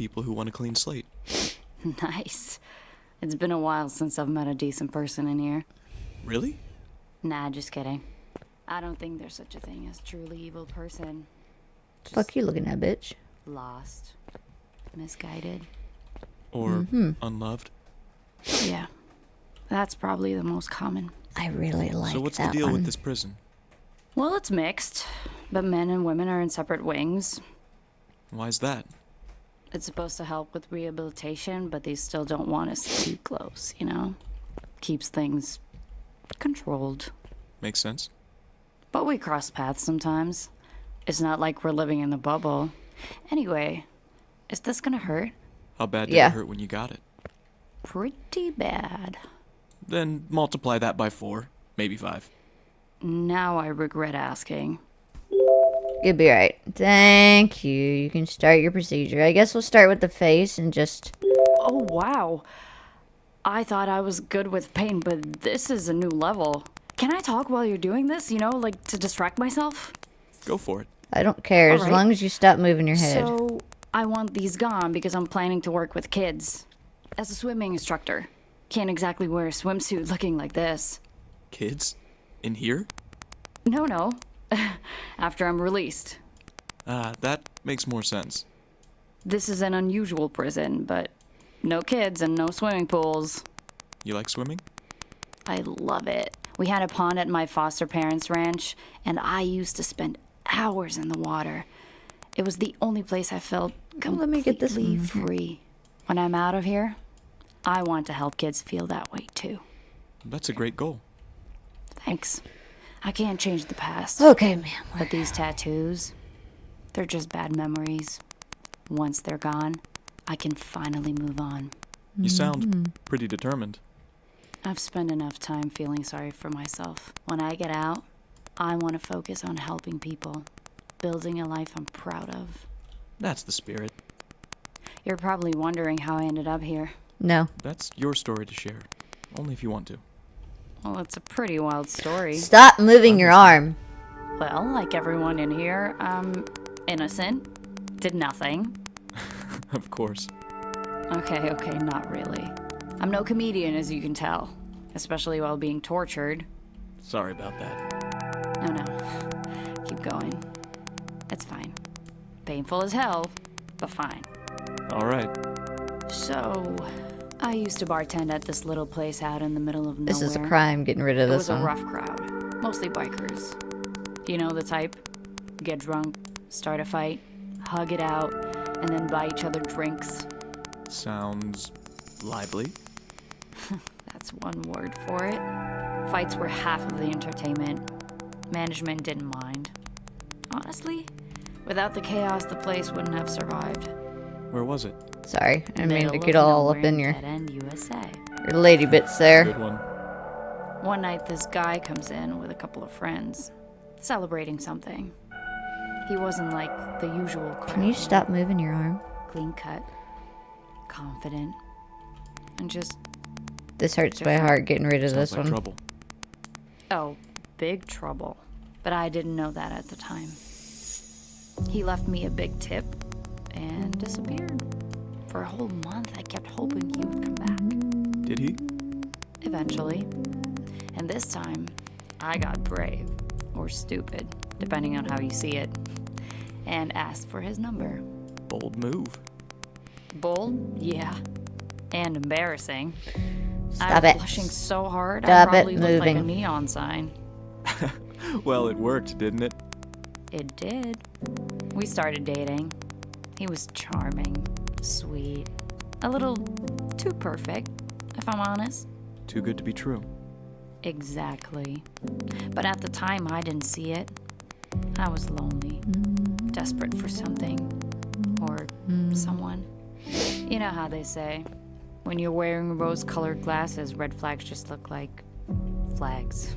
people who want a clean slate. Nice. It's been a while since I've met a decent person in here. Really? Nah, just kidding. I don't think there's such a thing as truly evil person. Fuck you looking at, bitch. Lost. Misguided. Or unloved? Yeah. That's probably the most common. I really like that So what's the deal one. with this prison? Well, it's mixed, but men and women are in separate wings. Why's that? It's supposed to help with rehabilitation, but they still don't want us too close, you know? Keeps things controlled. Makes sense. But we cross paths sometimes. It's not like we're living in the bubble. Anyway, is this gonna hurt? How bad did Yeah. it hurt when you got it? Pretty bad. Then multiply that by 4, maybe 5. Now I regret asking. You'll be right. Thank you. You can start your procedure. I guess we'll start with the face and just... Oh, wow. I thought I was good with pain, but this is a new level. Can I talk while you're doing this? You know, like to distract myself? Go for it. I don't care as Alright. long as you stop moving your head. So, I want these gone because I'm planning to work with kids. As a swimming instructor. Can't exactly wear a swimsuit looking like this. Kids? In here? No. After I'm released. That makes more sense. This is an unusual prison, but no kids and no swimming pools. You like swimming? I love it. We had a pond at my foster parents' ranch, and I used to spend hours in the water. It was the only place I felt Oh, let me get this completely one here. free. When I'm out of here, I want to help kids feel that way too. That's a great goal. Thanks. I can't change the past, Okay, man. but these tattoos, they're just bad memories. Once they're gone, I can finally move on. You sound pretty determined. I've spent enough time feeling sorry for myself. When I get out, I want to focus on helping people, building a life I'm proud of. That's the spirit. You're probably wondering how I ended up here. No. That's your story to share. Only if you want to. Well, it's a pretty wild story. Stop moving your arm. Well, like everyone in here, I'm innocent. Did nothing. Of course. Okay, not really. I'm no comedian, as you can tell. Especially while being tortured. Sorry about that. No. Keep going. It's fine. Painful as hell, but fine. All right. So, I used to bartend at this little place out in the middle of nowhere. This is a crime, getting rid of It this was a one. rough crowd, mostly bikers. You know the type? Get drunk, start a fight, hug it out, and then buy each other drinks. Sounds lively. That's one word for it. Fights were half of the entertainment. Management didn't mind. Honestly, without the chaos, the place wouldn't have survived. Where was it? Sorry, I didn't mean to Middle get of all up nowhere in your dead-end USA. lady bits there. Good one. One night, this guy comes in with a couple of friends, celebrating something. He wasn't like the usual crowd. Can you stop moving your arm? Clean cut, confident, and just, This hurts my heart getting rid of Sounds this like one. trouble. oh, big trouble. But I didn't know that at the time. He left me a big tip and disappeared. For a whole month, I kept hoping he would come back. Did he? Eventually. And this time, I got brave, or stupid, depending on how you see it, and asked for his number. Bold move. Bold? Yeah. And embarrassing. I Stop was it. blushing so hard, Stop I probably it looked like a moving. neon sign. Well, it worked, didn't it? It did. We started dating. He was charming, sweet, a little too perfect, if I'm honest. Too good to be true. Exactly. But at the time, I didn't see it. I was lonely, desperate for something, or someone. You know how they say, when you're wearing rose-colored glasses, red flags just look like flags.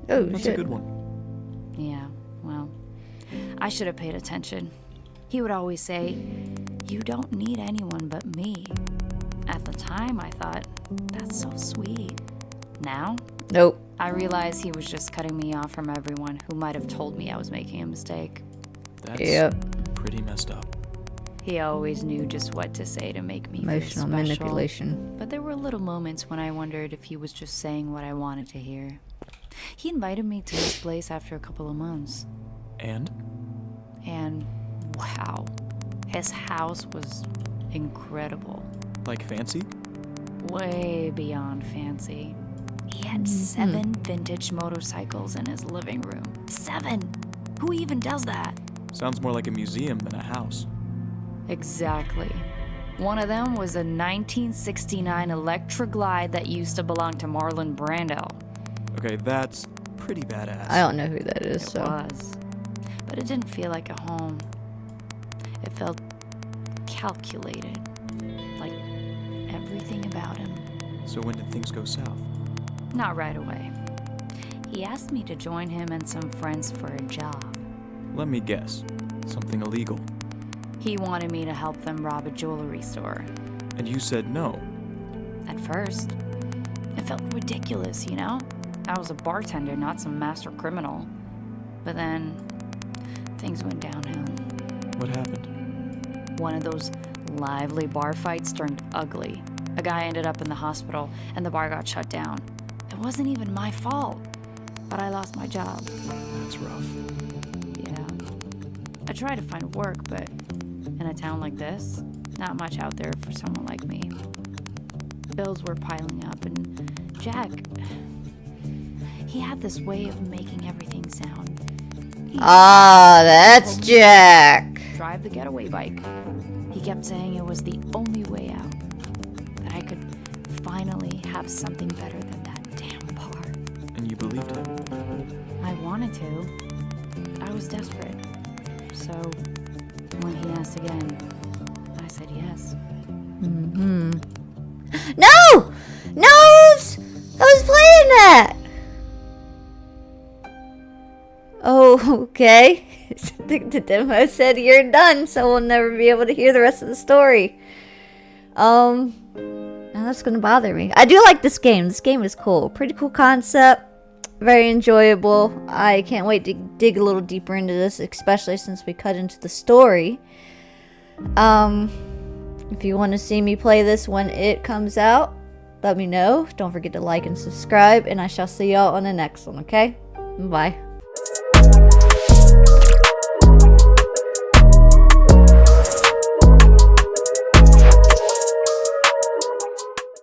Oh, That's shit. a good one. Yeah, well, I should have paid attention. He would always say, "You don't need anyone but me." At the time, I thought, that's so sweet. Now, Nope. I realize he was just cutting me off from everyone who might have told me I was making a mistake. That's Yep. pretty messed up. He always knew just what to say to make me Emotional feel special. manipulation. But there were little moments when I wondered if he was just saying what I wanted to hear. He invited me to his place after a couple of months. And? And wow, his house was incredible. Like fancy? Way beyond fancy. He had 7 vintage motorcycles in his living room. 7! Who even does that? Sounds more like a museum than a house. Exactly. One of them was a 1969 Electra Glide that used to belong to Marlon Brando. Okay, that's pretty badass. I don't know who that is, It so. was. But it didn't feel like a home. It felt calculated. Like everything about him. So when did things go south? Not right away. He asked me to join him and some friends for a job. Let me guess. Something illegal. He wanted me to help them rob a jewelry store. And you said no. At first, it felt ridiculous, you know? I was a bartender, not some master criminal. But then, things went downhill. What happened? One of those lively bar fights turned ugly. A guy ended up in the hospital, and the bar got shut down. It wasn't even my fault, but I lost my job. That's rough. Yeah. I tried to find work, but in a town like this, not much out there for someone like me. Bills were piling up, and Jack, he had this way of making everything sound. Ah, that's Jack. Drive the getaway bike. He kept saying it was the only way out. That I could finally have something better than that damn bar. And you believed him. I wanted to. I was desperate. So, when he asked again, I said yes. No! No! I was playing that! Oh, okay. The demo said you're done, so we'll never be able to hear the rest of the story. Now that's gonna bother me. I do like this game. This game is cool. Pretty cool concept. Very enjoyable. I can't wait to dig a little deeper into this, especially since we cut into the story. If you want to see me play this when it comes out, let me know. Don't forget to like and subscribe, and I shall see y'all on the next one, okay? Bye.